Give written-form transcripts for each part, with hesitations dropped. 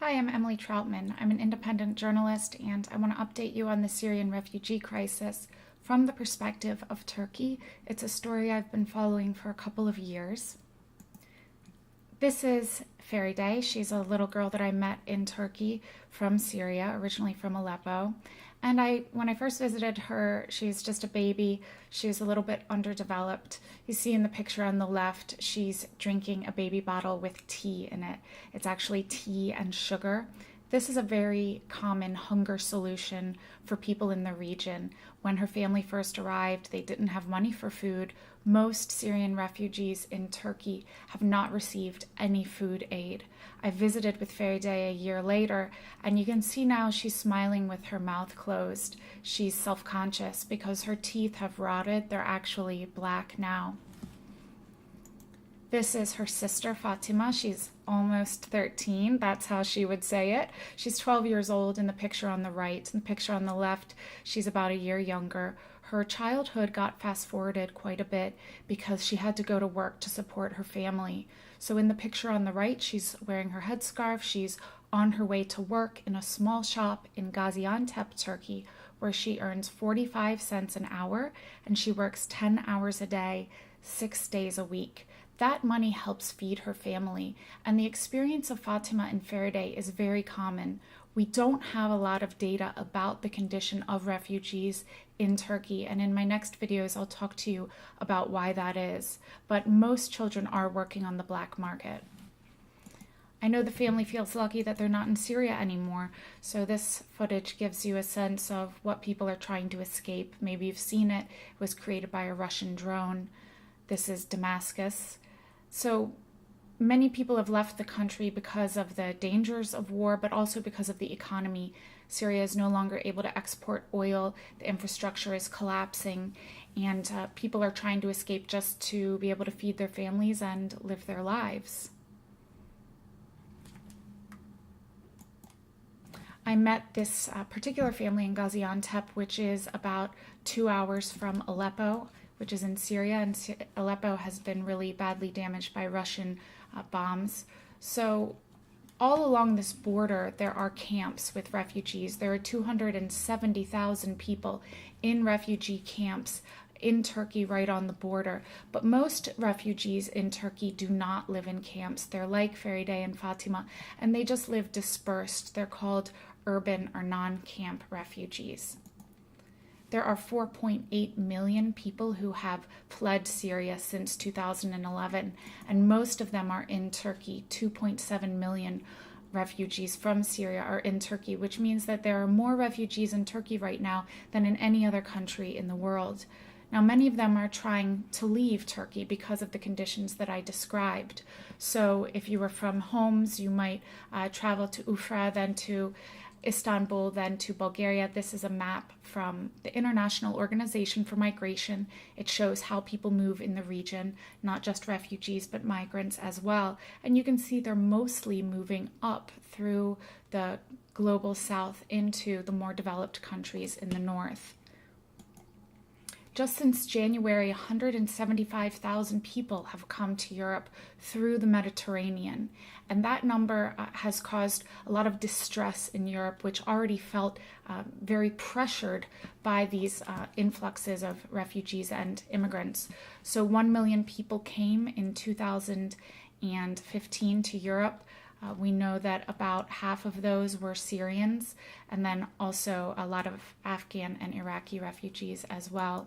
Hi, I'm Emily Troutman. I'm an independent journalist, and I want to update you on the Syrian refugee crisis from the perspective of Turkey. It's a story I've been following for a couple of years. This is Fairy Day. She's a little girl that I met in Turkey from Syria, originally from Aleppo. And when I first visited her, she's just a baby. She was a little bit underdeveloped. You see in the picture on the left, she's drinking a baby bottle with tea in it. It's actually tea and sugar. This is a very common hunger solution for people in the region. When her family first arrived, they didn't have money for food. Most Syrian refugees in Turkey have not received any food aid. I visited with Fairy Day a year later, and you can see now she's smiling with her mouth closed. She's self-conscious because her teeth have rotted. They're actually black now. This is her sister, Fatima. She's almost 13. That's how she would say it. She's 12 years old in the picture on the right. In the picture on the left, she's about a year younger. Her childhood got fast-forwarded quite a bit because she had to go to work to support her family. So in the picture on the right, she's wearing her headscarf. She's on her way to work in a small shop in Gaziantep, Turkey, where she earns 45 cents an hour, and she works 10 hours a day, 6 days a week. That money helps feed her family, and the experience of Fatima and Fairy Day is very common. We don't have a lot of data about the condition of refugees in Turkey, and in my next videos I'll talk to you about why that is. But most children are working on the black market. I know the family feels lucky that they're not in Syria anymore, so this footage gives you a sense of what people are trying to escape. Maybe you've seen it. It was created by a Russian drone. This is Damascus. So many people have left the country because of the dangers of war, but also because of the economy. Syria is no longer able to export oil, the infrastructure is collapsing, and people are trying to escape just to be able to feed their families and live their lives. I met this particular family in Gaziantep, which is about 2 hours from Aleppo, which is in Syria, and Aleppo has been really badly damaged by Russian bombs. So all along this border, there are camps with refugees. There are 270,000 people in refugee camps in Turkey right on the border. But most refugees in Turkey do not live in camps. They're like Fairy Day and Fatima, and they just live dispersed. They're called urban or non-camp refugees. There are 4.8 million people who have fled Syria since 2011, and most of them are in Turkey. 2.7 million refugees from Syria are in Turkey, which means that there are more refugees in Turkey right now than in any other country in the world. Now, many of them are trying to leave Turkey because of the conditions that I described. So if you were from Homs, you might travel to Ufra, then to Istanbul, then to Bulgaria. This is a map from the International Organization for Migration. It shows how people move in the region, not just refugees, but migrants as well. And you can see they're mostly moving up through the global south into the more developed countries in the north. Just since January, 175,000 people have come to Europe through the Mediterranean. And that number has caused a lot of distress in Europe, which already felt very pressured by these influxes of refugees and immigrants. So 1 million people came in 2015 to Europe. We know that about half of those were Syrians, and then also a lot of Afghan and Iraqi refugees as well.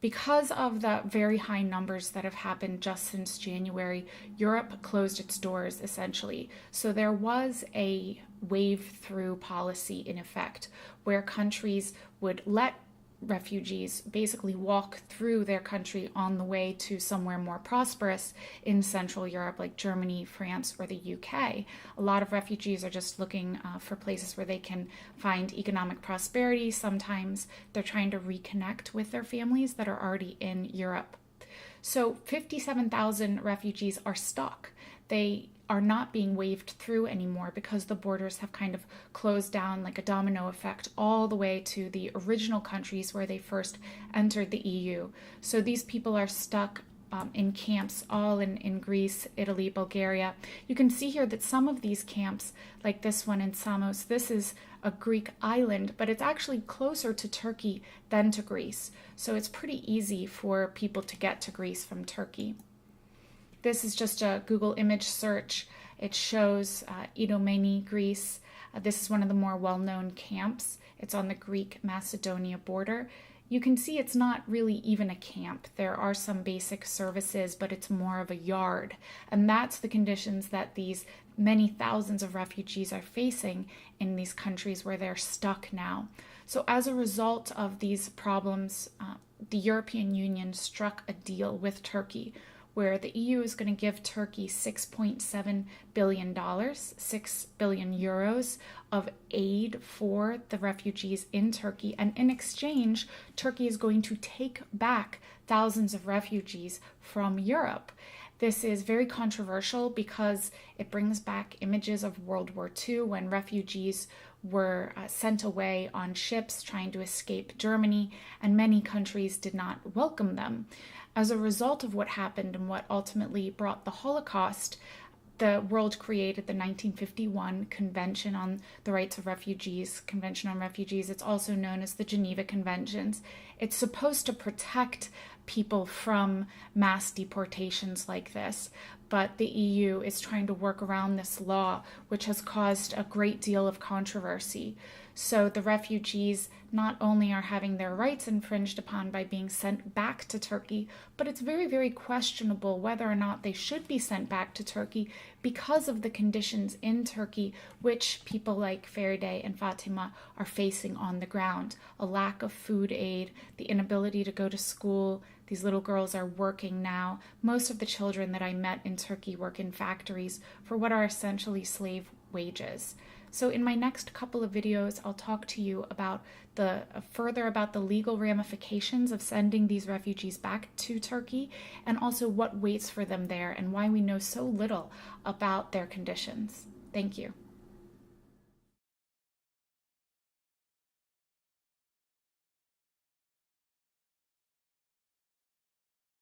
Because of the very high numbers that have happened just since January, Europe closed its doors essentially. So there was a wave-through policy in effect where countries would let refugees basically walk through their country on the way to somewhere more prosperous in Central Europe, like Germany, France, or the UK. A lot of refugees are just looking for places where they can find economic prosperity. Sometimes they're trying to reconnect with their families that are already in Europe. So 57,000 refugees are stuck. They are not being waved through anymore because the borders have kind of closed down like a domino effect all the way to the original countries where they first entered the EU. So these people are stuck in camps all in Greece, Italy, Bulgaria. You can see here that some of these camps, like this one in Samos, this is a Greek island, but it's actually closer to Turkey than to Greece. So it's pretty easy for people to get to Greece from Turkey. This is just a Google image search. It shows Idomeni, Greece. This is one of the more well-known camps. It's on the Greek-Macedonia border. You can see it's not really even a camp. There are some basic services, but it's more of a yard. And that's the conditions that these many thousands of refugees are facing in these countries where they're stuck now. So as a result of these problems, the European Union struck a deal with Turkey, where the EU is going to give Turkey $6.7 billion, 6 billion euros of aid for the refugees in Turkey. And in exchange, Turkey is going to take back thousands of refugees from Europe. This is very controversial because it brings back images of World War II when refugees were sent away on ships trying to escape Germany, and many countries did not welcome them. As a result of what happened and what ultimately brought the Holocaust, the world created the 1951 Convention on the Rights of Refugees, Convention on Refugees. It's also known as the Geneva Conventions. It's supposed to protect people from mass deportations like this, but the EU is trying to work around this law, which has caused a great deal of controversy. So the refugees not only are having their rights infringed upon by being sent back to Turkey, but it's very, very questionable whether or not they should be sent back to Turkey because of the conditions in Turkey, which people like Feride and Fatima are facing on the ground. A lack of food aid, the inability to go to school. These little girls are working now. Most of the children that I met in Turkey work in factories for what are essentially slave wages. So in my next couple of videos, I'll talk to you about further about the legal ramifications of sending these refugees back to Turkey, and also what waits for them there and why we know so little about their conditions. Thank you.